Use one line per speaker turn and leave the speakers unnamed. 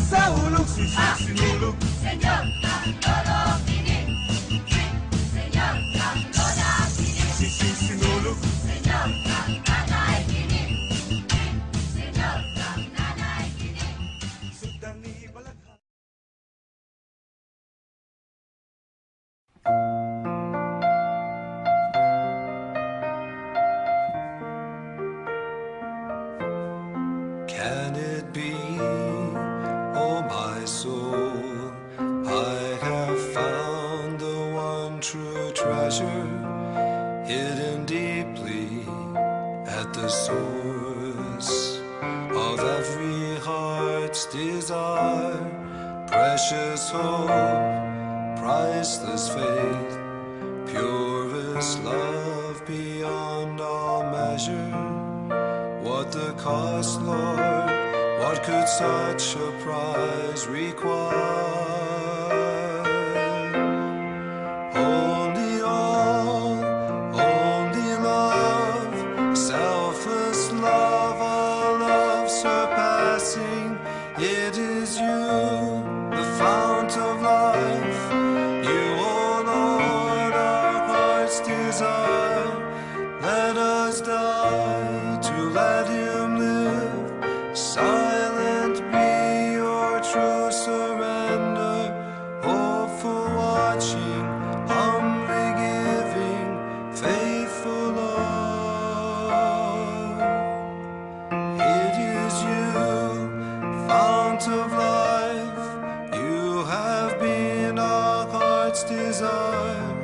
sa hulog, sinulog.
Señor, lolo kini. Señor, lola kini.
Sinulog.
Señor, nanay kini. Señor, nanay kini.
Sugdan ni Balagha.
Can it be, oh my soul, I have found the one true treasure, hidden deeply at the source of every heart's desire, precious hope, priceless faith, purest love beyond all measure. What the cost, Lord? What could such a prize require? Only all, only love, selfless love, a love surpassing. It is you, the fount of life. You, O Lord, our heart's desire. Let us die to let him live. Silent be your true surrender. Hopeful watching, humbly giving, faithful love. It is you, fount of life. You have been our heart's desire.